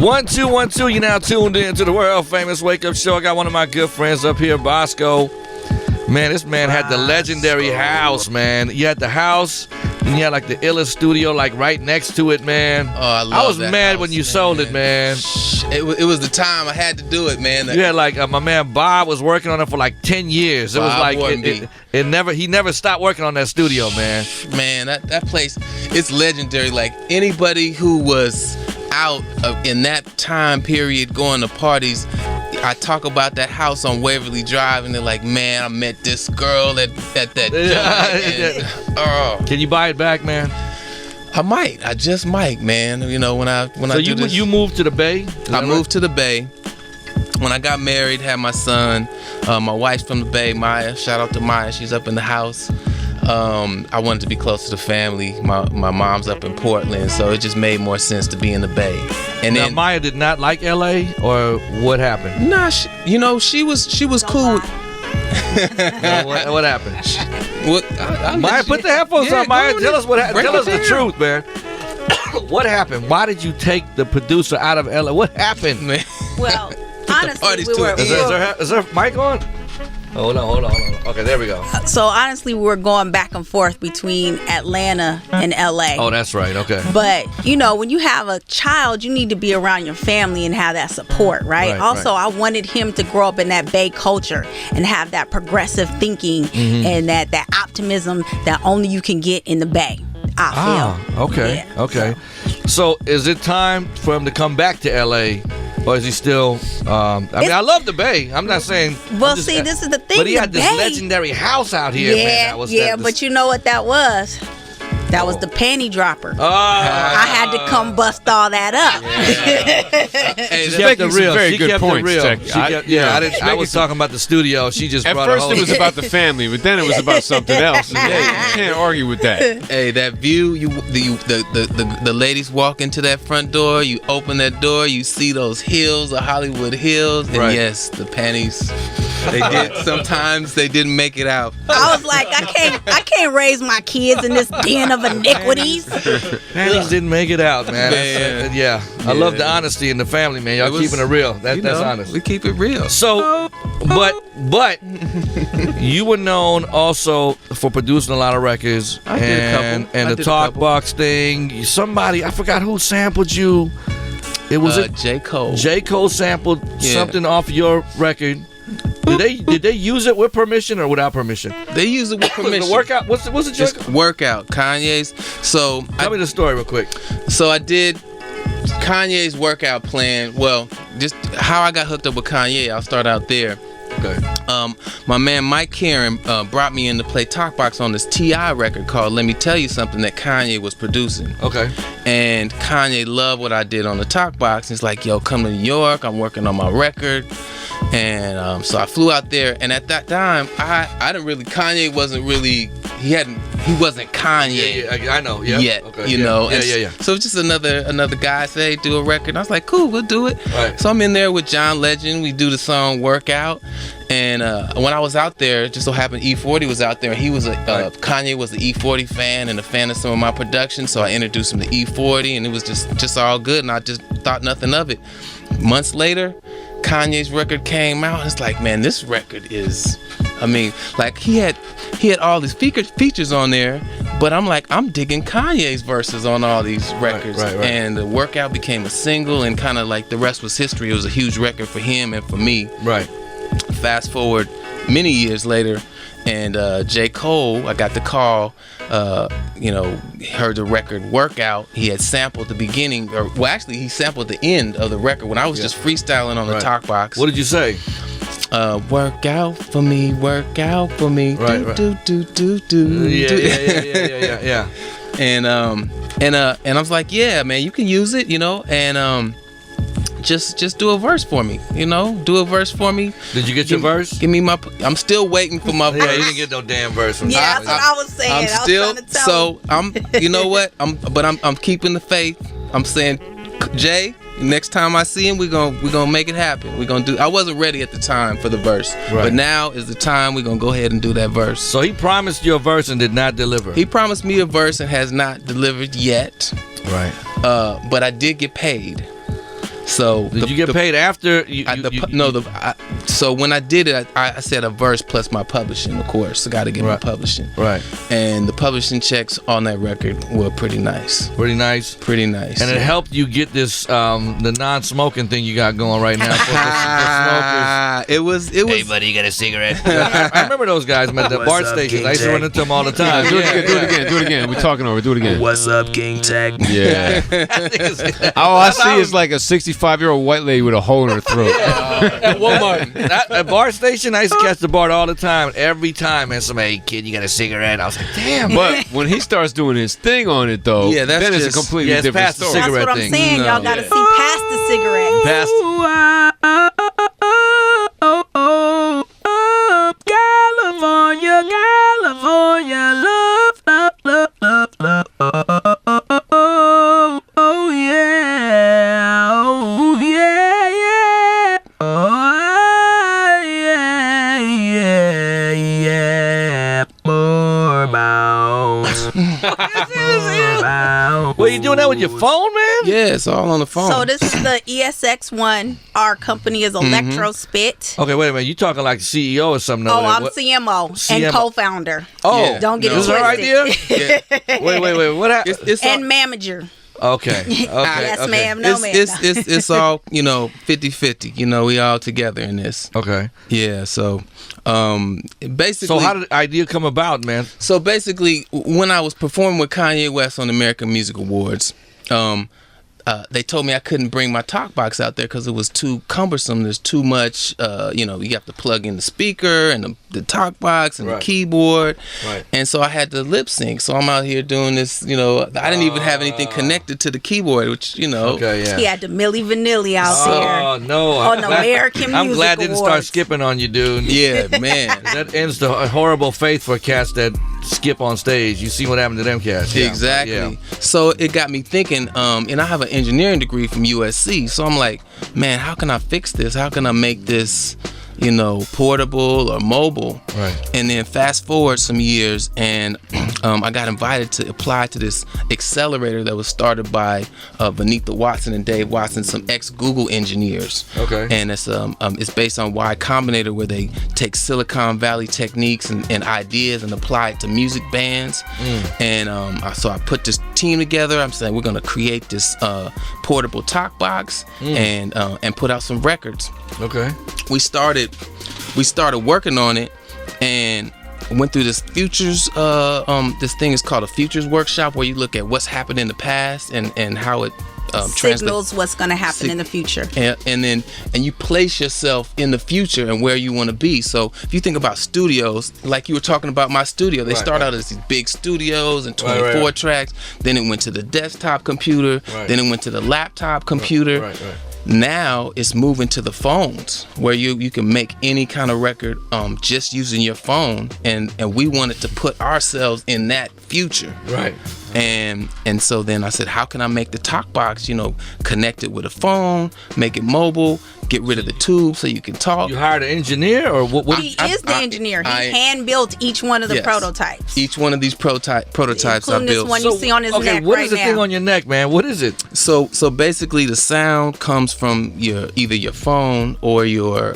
1, 2, 1, 2. You're now tuned in to the world famous Wake Up Show. I got one of my good friends up here, Bosko. Man, this man had the legendary house, man. You had the house, and you had like the illest studio, like right next to it, man. Oh, I was mad when you sold it, man. It was the time I had to do it, man. You had like my man Bob was working on it for like 10 years. It was like he never stopped working on that studio, man. Man, that place, it's legendary. Like anybody who was out in that time period going to parties, I talk about that house on Waverly Drive, and they're like, man, I met this girl at that joint. Can you buy it back, man? I just might, man. You know, when I do this. You moved to the Bay? I moved to the Bay. When I got married, had my son, my wife's from the Bay, Maya. Shout out to Maya, she's up in the house. I wanted to be close to the family. My mom's up in Portland, so it just made more sense to be in the Bay. And now, then Maya did not like LA, or what happened? Nah, she was cool. What happened? Maya, put the headphones on. Maya, tell us what happened. Tell us the truth, man. What happened? Why did you take the producer out of LA? What happened, man? Well, honestly, Is there a mic on? Hold on. Okay, there we go. So honestly, we were going back and forth between Atlanta and LA. Oh, that's right. Okay. But when you have a child, you need to be around your family and have that support, right? Also, I wanted him to grow up in that Bay culture and have that progressive thinking and that optimism that only you can get in the Bay. I feel. Okay. Yeah. Okay. So is it time for him to come back to LA? Or is he still? I love the Bay. I'm not saying. Well, this is the thing. But he had this legendary house out here. Yeah, man. But you know what that was? That was the panty dropper. Oh. I had to come bust all that up. Yeah. Hey, she kept it real. Very good points. I was talking about the studio. She just at brought first it was about the family, but then it was about something else. And you can't argue with that. Hey, that view, the ladies walk into that front door, you open that door, you see those hills, the Hollywood Hills, and yes, the panties. Sometimes they didn't make it out. I was like, I can't raise my kids in this den of iniquities. Panties didn't make it out, man. I love the honesty in the family, man. Y'all keeping it real. That's honest. We keep it real. So, but you were known also for producing a lot of records. I did a couple. And the talk box thing. Somebody, I forgot who sampled you. It was J. Cole. J. Cole sampled something off your record. Did they use it with permission or without permission? They use it with permission. The workout. What's the just workout? Kanye's. So tell me the story real quick. So I did Kanye's workout plan. Well, just how I got hooked up with Kanye. I'll start out there. Okay. My man Mike Karen brought me in to play talkbox on this T.I. record called "Let Me Tell You Something" that Kanye was producing. Okay. And Kanye loved what I did on the talkbox. He's like, "Yo, come to New York. I'm working on my record." And so I flew out there, and at that time, I didn't really. Kanye wasn't really. He wasn't Kanye. Yeah, I know. Yeah. Yet, okay, you know. Yeah. So it's just another guy say, "Hey, do a record." And I was like, "Cool, we'll do it." Right. So I'm in there with John Legend. We do the song "Workout." And when I was out there, just so happened E40 was out there, and he was Kanye was the E40 fan and a fan of some of my production. So I introduced him to E40, and it was just all good, and I just thought nothing of it. Months later, Kanye's record came out, and it's like, man, this record is, like he had all these features on there, but I'm digging Kanye's verses on all these records. Right. And the workout became a single, and kind of like the rest was history. It was a huge record for him and for me. Right. Fast forward many years later, and J. Cole, I got the call, heard the record Workout. He had sampled the beginning, he sampled the end of the record when I was just freestyling on the talk box. What did you say? Work out for me, work out for me. Right. Do. Yeah. And I was like, yeah, man, you can use it, and just do a verse for me, do a verse for me. Did you get your verse? Give me I'm still waiting for my verse. Yeah, you didn't get no damn verse from that's what I was saying. I'm keeping the faith. I'm saying, Jay, next time I see him, we're gonna make it happen. I wasn't ready at the time for the verse, but now is the time. We're gonna go ahead and do that verse. So he promised you a verse and did not deliver. He promised me a verse and has not delivered yet. Right. But I did get paid. So Did you get paid after? So when I did it, I said a verse plus my publishing, of course. I got to get my publishing. Right. And the publishing checks on that record were pretty nice. Pretty nice. Pretty nice. And it helped you get this the non-smoking thing you got going right now for smokers. It was. Hey, buddy, you got a cigarette? I remember those guys, man, at the BART stations. I used to run into them all the time. Do it again. We're talking over. Do it again. What's up, King Tech? Yeah. All I see is like a 65-year-old white lady with a hole in her throat. At Walmart. At BART station, I used to catch the BART all the time. Every time, man, somebody, hey, kid, you got a cigarette? I was like, damn. But when he starts doing his thing on it, though, Yeah, that's then it's a just- completely it's different past the story. That's cigarette what I'm thing. saying. No. Y'all got to see past the cigarettes. Past. California, California, love, love, love, love, love. Oh yeah, oh yeah, yeah. Oh yeah, yeah, yeah. More bounce. Well, you doing that with your phone, man? Yeah, it's all on the phone. So this is the ESX1. Our company is Electro Spit. Okay, wait a minute. You talking like CEO or something? Oh, over there. I'm What- CMO CMO. and co-founder. Oh, Yeah. Don't get No. it This is our twisted. idea? Wait. What happened? it's all, And manager. Okay. Yes, ma'am. No, ma'am. it's all 50-50. We all together in this. Okay. Yeah. So basically, So how did the idea come about, man? So basically, when I was performing with Kanye West on the American Music Awards, they told me I couldn't bring my talk box out there because it was too cumbersome. There's too much, you have to plug in the speaker and the talk box and Right. the keyboard. Right. And so I had to lip sync. So I'm out here doing this, I didn't even have anything connected to the keyboard, which, Okay, yeah. He had the Milli Vanilli out there. Oh, no. On the American I'm Music glad I didn't start Awards. skipping on you, dude. Yeah, man. That ends the horrible fate for cats that skip on stage. You see what happened to them cats. Yeah. Exactly. Yeah. So it got me thinking, and I have an engineering degree from USC. So I'm like, man, how can I fix this? How can I make this, portable or mobile? Right. And then fast forward some years, and I got invited to apply to this accelerator that was started by Vanitha Watson and Dave Watson, some ex-Google engineers. Okay. And it's based on Y Combinator, where they take Silicon Valley techniques and ideas and apply it to music bands. And so I put this team together. I'm saying we're gonna create this portable talk box and put out some records. Okay. We started working on it and went through this futures this thing is called a futures workshop, where you look at what's happened in the past and how it Signals what's going to happen in the future. and you place yourself in the future and where you want to be. So if you think about studios, like you were talking about my studio, they start out as these big studios and 24 tracks. Then it went to the desktop computer. Right. Then it went to the laptop computer. Right. Now it's moving to the phones, where you can make any kind of record just using your phone, and we wanted to put ourselves in that future. Right. And so then I said, how can I make the talk box, connect it with a phone, make it mobile, get rid of the tube so you can talk. You hired an engineer, or what? He is the engineer. He I- hand built each one of the Yes. prototypes. Each one of these prototypes I Including this built. one you see on his okay, neck what right is the now. thing on your neck, man? What is it? So basically the sound comes from either your phone or your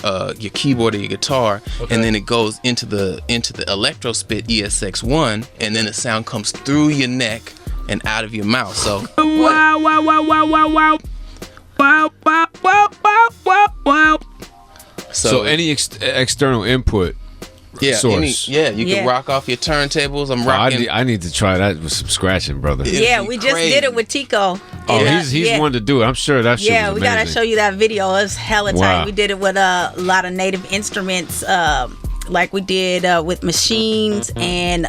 keyboard or your guitar, and then it goes into the Electro Spit ESX1, and then the sound comes through your neck and out of your mouth. So Wow, wow, wow, wow, wow, wow. Wow, wow, wow, wow, wow, wow. So any external input source. you Yeah. can rock off your turntables. I'm Oh, rocking. I need to try that with some scratching, brother. Yeah, be we just crazy. did it with Tico. Oh, And, he's yeah. one to do it. I'm sure that shit Yeah, was we gotta amazing. show you that video. It's hella tight. Wow. We did it with a lot of native instruments, like we did with machines and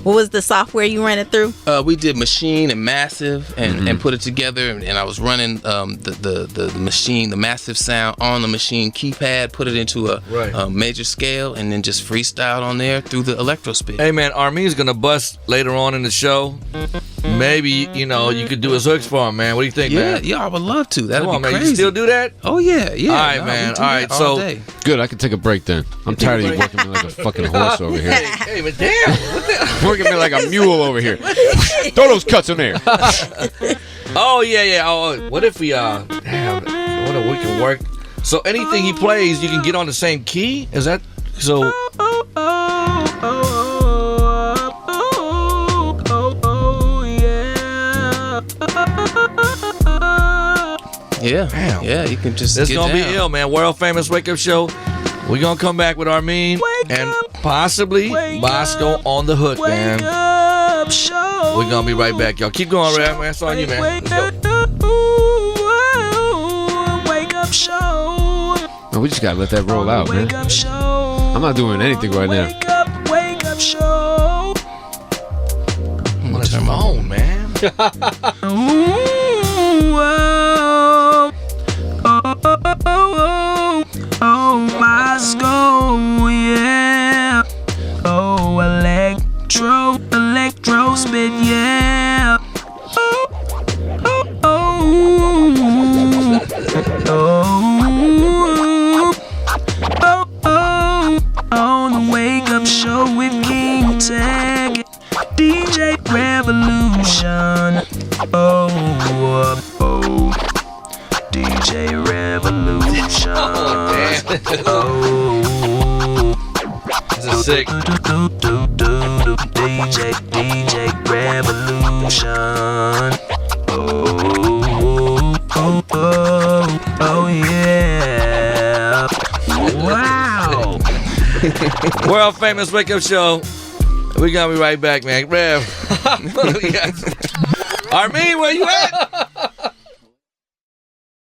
what was the software you ran it through? We did Machine and Massive and put it together, and I was running the Machine, the Massive sound on the Machine keypad, put it into a major scale, and then just freestyled on there through the Electro Spit. Hey, man, Armin's gonna bust later on in the show. Maybe you could do his hooks for him, man. What do you think, man? Yeah, I would love to. That'd Come on, be man. crazy. You still do that? Oh yeah. All right, man. we do All right, that so- day. Good, I can take a break then. I'm tired of you working me like a fucking horse over here. Hey, but damn. What the? Working me like a mule over here. Throw those cuts in there. Oh yeah. Oh, what if we damn? wonder if we can work. So anything he plays, you can get on the same key? Is that so? Yeah. Damn. Yeah, you can just It's get gonna down. be ill, man. World famous wake up show. We're gonna come back with Armin and possibly Bosko on the hook, man. We're gonna be right back, y'all. Keep going, Rev, man. It's on you, man. Let's go. Wake up show. Man, we just gotta let that roll out, man. Wake up show. I'm not doing anything right now. Wake up show. I'm on his phone, man. Ooh, oh, Bosko, yeah. Oh, electro spit, yeah. On the wake up show with King Tech, DJ Revolution. DJ Revolution. This is sick. DJ Revolution. Oh yeah. Wow. World famous wake up show. We're gonna be right back, man. Rev. What do we got? Armin, where you at?